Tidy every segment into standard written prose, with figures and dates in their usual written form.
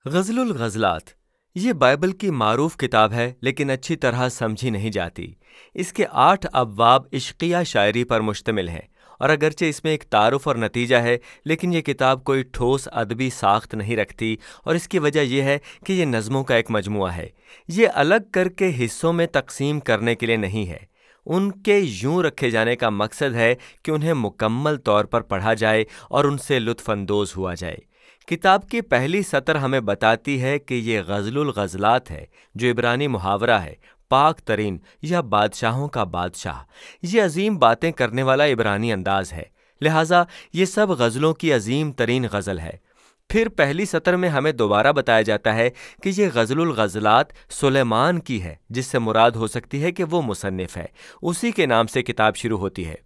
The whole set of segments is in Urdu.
غزل الغزلات یہ بائبل کی معروف کتاب ہے لیکن اچھی طرح سمجھی نہیں جاتی۔ اس کے 8 ابواب عشقیہ شاعری پر مشتمل ہیں، اور اگرچہ اس میں ایک تعارف اور نتیجہ ہے لیکن یہ کتاب کوئی ٹھوس ادبی ساخت نہیں رکھتی، اور اس کی وجہ یہ ہے کہ یہ نظموں کا ایک مجموعہ ہے۔ یہ الگ کر کے حصوں میں تقسیم کرنے کے لیے نہیں ہے، ان کے یوں رکھے جانے کا مقصد ہے کہ انہیں مکمل طور پر پڑھا جائے اور ان سے لطف اندوز ہوا جائے۔ کتاب کی پہلی سطر ہمیں بتاتی ہے کہ یہ غزل الغزلات ہے، جو عبرانی محاورہ ہے، پاک ترین یا بادشاہوں کا بادشاہ۔ یہ عظیم باتیں کرنے والا عبرانی انداز ہے، لہٰذا یہ سب غزلوں کی عظیم ترین غزل ہے۔ پھر پہلی سطر میں ہمیں دوبارہ بتایا جاتا ہے کہ یہ غزل الغزلات سلیمان کی ہے، جس سے مراد ہو سکتی ہے کہ وہ مصنف ہے، اسی کے نام سے کتاب شروع ہوتی ہے۔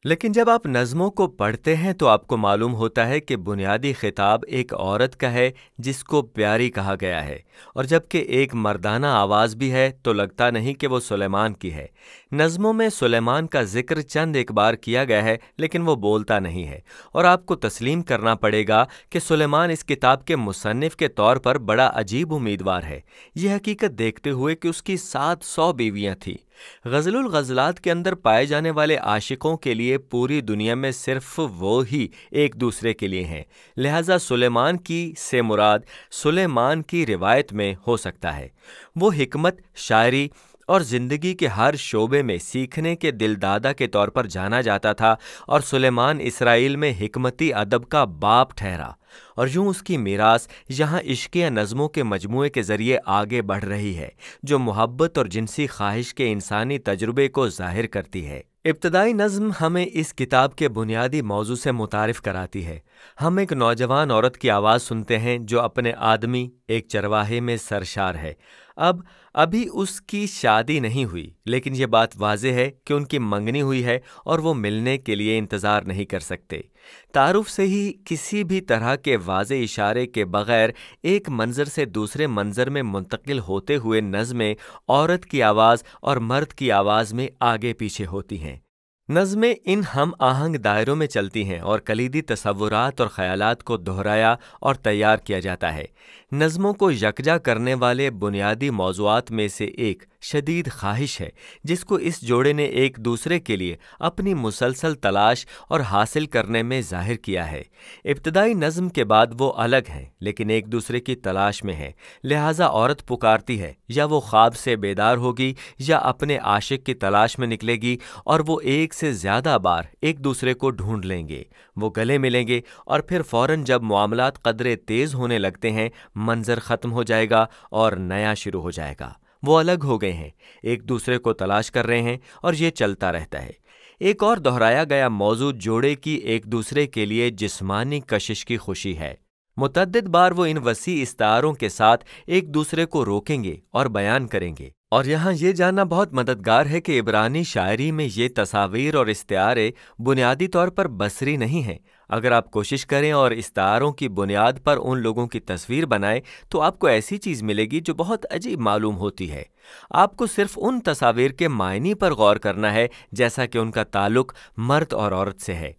لیکن جب آپ نظموں کو پڑھتے ہیں تو آپ کو معلوم ہوتا ہے کہ بنیادی خطاب ایک عورت کا ہے جس کو پیاری کہا گیا ہے، اور جب کہ ایک مردانہ آواز بھی ہے تو لگتا نہیں کہ وہ سلیمان کی ہے۔ نظموں میں سلیمان کا ذکر چند ایک بار کیا گیا ہے لیکن وہ بولتا نہیں ہے، اور آپ کو تسلیم کرنا پڑے گا کہ سلیمان اس کتاب کے مصنف کے طور پر بڑا عجیب امیدوار ہے، یہ حقیقت دیکھتے ہوئے کہ اس کی 700 بیویاں تھیں۔ غزل الغزلات کے اندر پائے جانے والے عاشقوں کے لیے پوری دنیا میں صرف وہ ہی ایک دوسرے کے لیے ہیں، لہٰذا سلیمان کی سے مراد سلیمان کی روایت میں ہو سکتا ہے۔ وہ حکمت، شاعری اور زندگی کے ہر شعبے میں سیکھنے کے دلدادہ کے طور پر جانا جاتا تھا، اور سلیمان اسرائیل میں حکمتی ادب کا باپ ٹھہرا، اور یوں اس کی میراث یہاں عشقیہ نظموں کے مجموعے کے ذریعے آگے بڑھ رہی ہے، جو محبت اور جنسی خواہش کے انسانی تجربے کو ظاہر کرتی ہے۔ ابتدائی نظم ہمیں اس کتاب کے بنیادی موضوع سے متعارف کراتی ہے۔ ہم ایک نوجوان عورت کی آواز سنتے ہیں جو اپنے آدمی ایک چرواہے میں سرشار ہے۔ ابھی اس کی شادی نہیں ہوئی، لیکن یہ بات واضح ہے کہ ان کی منگنی ہوئی ہے اور وہ ملنے کے لیے انتظار نہیں کر سکتے۔ تعارف سے ہی کسی بھی طرح کے واضح اشارے کے بغیر ایک منظر سے دوسرے منظر میں منتقل ہوتے ہوئے نظمیں عورت کی آواز اور مرد کی آواز میں آگے پیچھے ہوتی ہیں۔ نظمیں ان ہم آہنگ دائروں میں چلتی ہیں اور کلیدی تصورات اور خیالات کو دہرایا اور تیار کیا جاتا ہے۔ نظموں کو یکجا کرنے والے بنیادی موضوعات میں سے ایک شدید خواہش ہے، جس کو اس جوڑے نے ایک دوسرے کے لیے اپنی مسلسل تلاش اور حاصل کرنے میں ظاہر کیا ہے۔ ابتدائی نظم کے بعد وہ الگ ہیں لیکن ایک دوسرے کی تلاش میں ہیں، لہٰذا عورت پکارتی ہے، یا وہ خواب سے بیدار ہوگی یا اپنے عاشق کی تلاش میں نکلے گی، اور وہ ایک سے زیادہ بار ایک دوسرے کو ڈھونڈ لیں گے۔ وہ گلے ملیں گے اور پھر فوراً جب معاملات قدرے تیز ہونے لگتے ہیں، منظر ختم ہو جائے گا اور نیا شروع ہو جائے گا۔ وہ الگ ہو گئے ہیں، ایک دوسرے کو تلاش کر رہے ہیں، اور یہ چلتا رہتا ہے۔ ایک اور دہرایا گیا موضوع جوڑے کی ایک دوسرے کے لیے جسمانی کشش کی خوشی ہے۔ متعدد بار وہ ان وسیع استعاروں کے ساتھ ایک دوسرے کو روکیں گے اور بیان کریں گے، اور یہاں یہ جاننا بہت مددگار ہے کہ عبرانی شاعری میں یہ تصاویر اور استعارے بنیادی طور پر بصری نہیں ہیں۔ اگر آپ کوشش کریں اور استعاروں کی بنیاد پر ان لوگوں کی تصویر بنائیں تو آپ کو ایسی چیز ملے گی جو بہت عجیب معلوم ہوتی ہے۔ آپ کو صرف ان تصاویر کے معنی پر غور کرنا ہے جیسا کہ ان کا تعلق مرد اور عورت سے ہے۔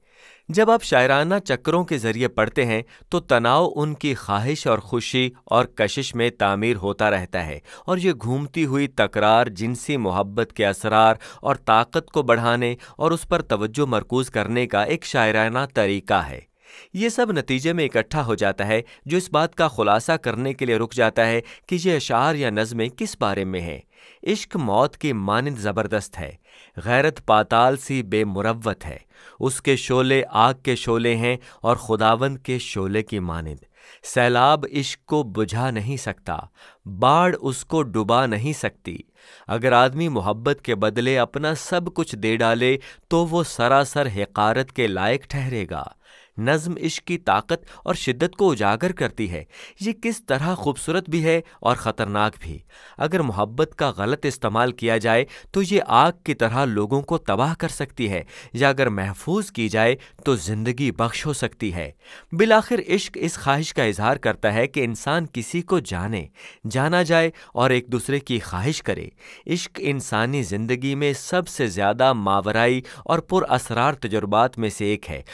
جب آپ شاعرانہ چکروں کے ذریعے پڑھتے ہیں تو تناؤ ان کی خواہش اور خوشی اور کشش میں تعمیر ہوتا رہتا ہے، اور یہ گھومتی ہوئی تکرار جنسی محبت کے اسرار اور طاقت کو بڑھانے اور اس پر توجہ مرکوز کرنے کا ایک شاعرانہ طریقہ ہے۔ یہ سب نتیجے میں اکٹھا ہو جاتا ہے جو اس بات کا خلاصہ کرنے کے لیے رک جاتا ہے کہ یہ اشعار یا نظمیں کس بارے میں ہیں۔ عشق موت کی مانند زبردست ہے، غیرت پاتال سی بے مروت ہے، اس کے شعلے آگ کے شعلے ہیں اور خداوند کے شعلے کی مانند۔ سیلاب عشق کو بجھا نہیں سکتا، باڑھ اس کو ڈبا نہیں سکتی۔ اگر آدمی محبت کے بدلے اپنا سب کچھ دے ڈالے تو وہ سراسر حقارت کے لائق ٹھہرے گا۔ نظم عشق کی طاقت اور شدت کو اجاگر کرتی ہے۔ یہ کس طرح خوبصورت بھی ہے اور خطرناک بھی۔ اگر محبت کا غلط استعمال کیا جائے تو یہ آگ کی طرح لوگوں کو تباہ کر سکتی ہے، یا اگر محفوظ کی جائے تو زندگی بخش ہو سکتی ہے۔ بالآخر عشق اس خواہش کا اظہار کرتا ہے کہ انسان کسی کو جانے، جانا جائے اور ایک دوسرے کی خواہش کرے۔ عشق انسانی زندگی میں سب سے زیادہ ماورائی اور پر اسرار تجربات میں سے ایک ہے،